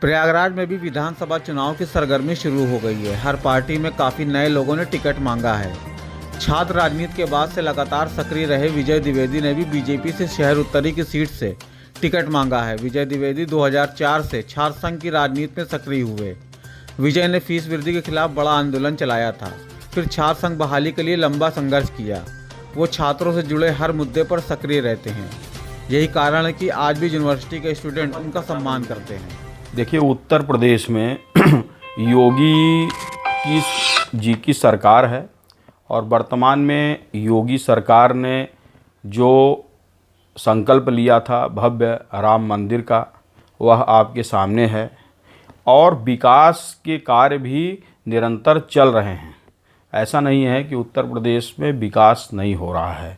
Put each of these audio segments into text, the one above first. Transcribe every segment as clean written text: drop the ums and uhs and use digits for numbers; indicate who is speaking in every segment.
Speaker 1: प्रयागराज में भी विधानसभा चुनाव की सरगर्मी शुरू हो गई है। हर पार्टी में काफ़ी नए लोगों ने टिकट मांगा है। छात्र राजनीति के बाद से लगातार सक्रिय रहे विजय द्विवेदी ने भी बीजेपी से शहर उत्तरी की सीट से टिकट मांगा है। विजय द्विवेदी 2004 से छात्र संघ की राजनीति में सक्रिय हुए। विजय ने फीस वृद्धि के खिलाफ बड़ा आंदोलन चलाया था, फिर छात्र संघ बहाली के लिए लंबा संघर्ष किया। वो छात्रों से जुड़े हर मुद्दे पर सक्रिय रहते हैं। यही कारण है कि आज भी यूनिवर्सिटी के स्टूडेंट उनका सम्मान करते हैं।
Speaker 2: देखिए, उत्तर प्रदेश में योगी जी की सरकार है और वर्तमान में योगी सरकार ने जो संकल्प लिया था भव्य राम मंदिर का, वह आपके सामने है और विकास के कार्य भी निरंतर चल रहे हैं। ऐसा नहीं है कि उत्तर प्रदेश में विकास नहीं हो रहा है।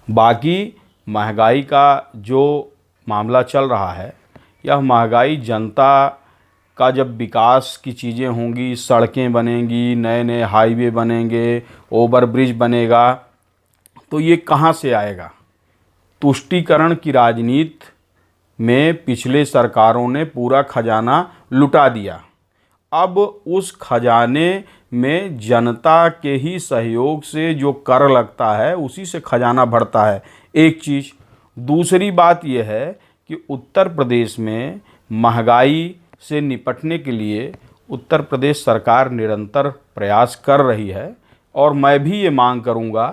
Speaker 2: बाकी महंगाई का जो मामला चल रहा है, यह महंगाई जनता का जब विकास की चीज़ें होंगी, सड़कें बनेंगी, नए नए हाईवे बनेंगे, ओवर ब्रिज बनेगा, तो ये कहाँ से आएगा? तुष्टीकरण की राजनीति में पिछले सरकारों ने पूरा खजाना लुटा दिया। अब उस खजाने में जनता के ही सहयोग से जो कर लगता है उसी से खजाना बढ़ता है, एक चीज़। दूसरी बात यह है कि उत्तर प्रदेश में महंगाई से निपटने के लिए उत्तर प्रदेश सरकार निरंतर प्रयास कर रही है और मैं भी ये मांग करूँगा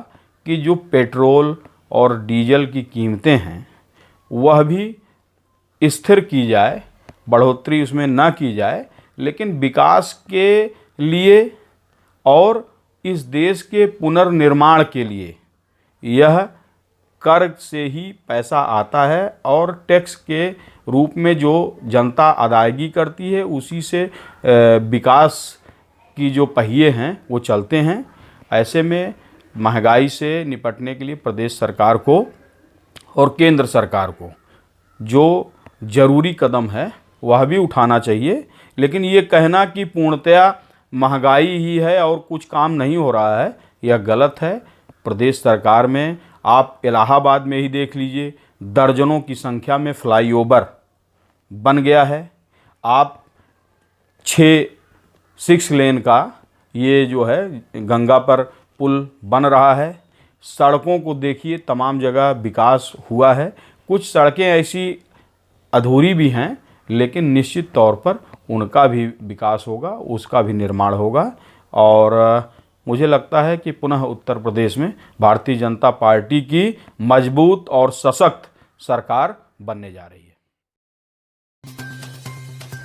Speaker 2: कि जो पेट्रोल और डीजल की कीमतें हैं वह भी स्थिर की जाए, बढ़ोतरी उसमें ना की जाए, लेकिन विकास के लिए और इस देश के पुनर्निर्माण के लिए यह कर से ही पैसा आता है और टैक्स के रूप में जो जनता अदायगी करती है उसी से विकास की जो पहिए हैं वो चलते हैं। ऐसे में महंगाई से निपटने के लिए प्रदेश सरकार को और केंद्र सरकार को जो ज़रूरी कदम है वह भी उठाना चाहिए। लेकिन ये कहना कि पूर्णतया महंगाई ही है और कुछ काम नहीं हो रहा है, यह गलत है। प्रदेश सरकार में आप इलाहाबाद में ही देख लीजिए, दर्जनों की संख्या में फ्लाईओवर बन गया है। आप 6 लेन का ये जो है गंगा पर पुल बन रहा है। सड़कों को देखिए, तमाम जगह विकास हुआ है। कुछ सड़कें ऐसी अधूरी भी हैं, लेकिन निश्चित तौर पर उनका भी विकास होगा, उसका भी निर्माण होगा। और मुझे लगता है कि पुनः उत्तर प्रदेश में भारतीय जनता पार्टी की मजबूत और सशक्त सरकार बनने जा रही है।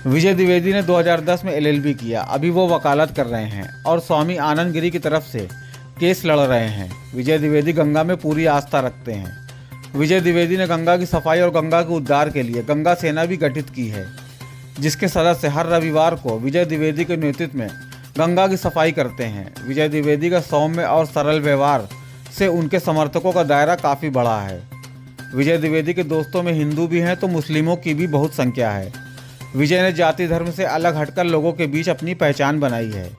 Speaker 1: विजय द्विवेदी ने 2010 में LLB किया। अभी वो वकालत कर रहे हैं और स्वामी आनंद गिरी की तरफ से केस लड़ रहे हैं। विजय द्विवेदी गंगा में पूरी आस्था रखते हैं। विजय द्विवेदी ने गंगा की सफाई और गंगा के उद्धार के लिए गंगा सेना भी गठित की है, जिसके सदस्य हर रविवार को विजय द्विवेदी के नेतृत्व में गंगा की सफाई करते हैं। विजय द्विवेदी का सौम्य और सरल व्यवहार से उनके समर्थकों का दायरा काफ़ी बड़ा है। विजय द्विवेदी के दोस्तों में हिंदू भी हैं तो मुस्लिमों की भी बहुत संख्या है। विजय ने जाति धर्म से अलग हटकर लोगों के बीच अपनी पहचान बनाई है।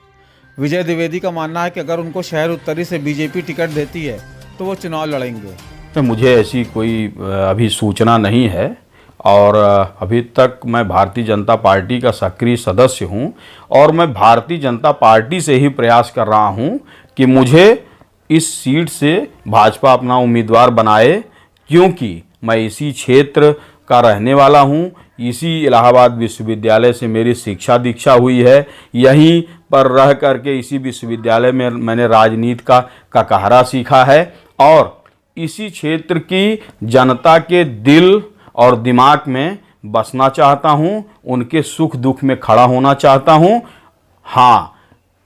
Speaker 1: विजय द्विवेदी का मानना है कि अगर उनको शहर उत्तरी से बीजेपी टिकट देती है तो वो चुनाव लड़ेंगे।
Speaker 2: तो मुझे ऐसी कोई अभी सूचना नहीं है और अभी तक मैं भारतीय जनता पार्टी का सक्रिय सदस्य हूं और मैं भारतीय जनता पार्टी से ही प्रयास कर रहा हूं कि मुझे इस सीट से भाजपा अपना उम्मीदवार बनाए, क्योंकि मैं इसी क्षेत्र का रहने वाला हूं। इसी इलाहाबाद विश्वविद्यालय से मेरी शिक्षा दीक्षा हुई है। यहीं पर रह करके इसी विश्वविद्यालय में मैंने राजनीति का ककहरा सीखा है और इसी क्षेत्र की जनता के दिल और दिमाग में बसना चाहता हूं, उनके सुख दुख में खड़ा होना चाहता हूं। हाँ,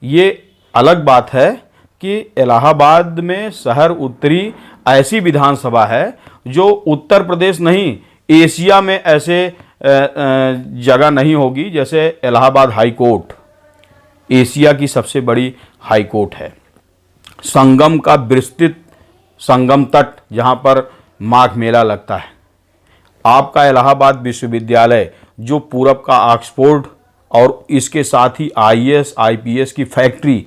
Speaker 2: ये अलग बात है कि इलाहाबाद में शहर उत्तरी ऐसी विधानसभा है जो उत्तर प्रदेश नहीं, एशिया में ऐसे जगह नहीं होगी जैसे इलाहाबाद हाई कोर्ट एशिया की सबसे बड़ी हाई कोर्ट है। संगम का विस्तृत संगम तट, जहाँ पर माघ मेला लगता है। आपका इलाहाबाद विश्वविद्यालय जो पूरब का ऑक्सफोर्ड और इसके साथ ही IAS IPS की फैक्ट्री,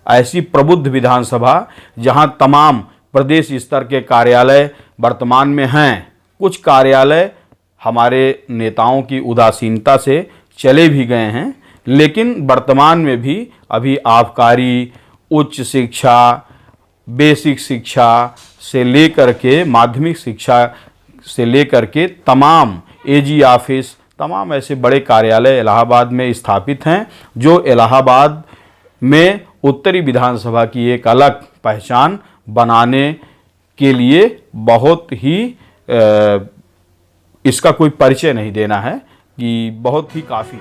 Speaker 2: ऐसी प्रबुद्ध विधानसभा जहां तमाम प्रदेश स्तर के कार्यालय वर्तमान में हैं। कुछ कार्यालय हमारे नेताओं की उदासीनता से चले भी गए हैं, लेकिन वर्तमान में भी अभी आबकारी, उच्च शिक्षा, बेसिक शिक्षा से लेकर के माध्यमिक शिक्षा से लेकर के तमाम एजी ऑफिस, तमाम ऐसे बड़े कार्यालय इलाहाबाद में स्थापित हैं, जो इलाहाबाद में उत्तरी विधानसभा की एक अलग पहचान बनाने के लिए बहुत ही इसका कोई परिचय नहीं देना है कि बहुत ही काफ़ी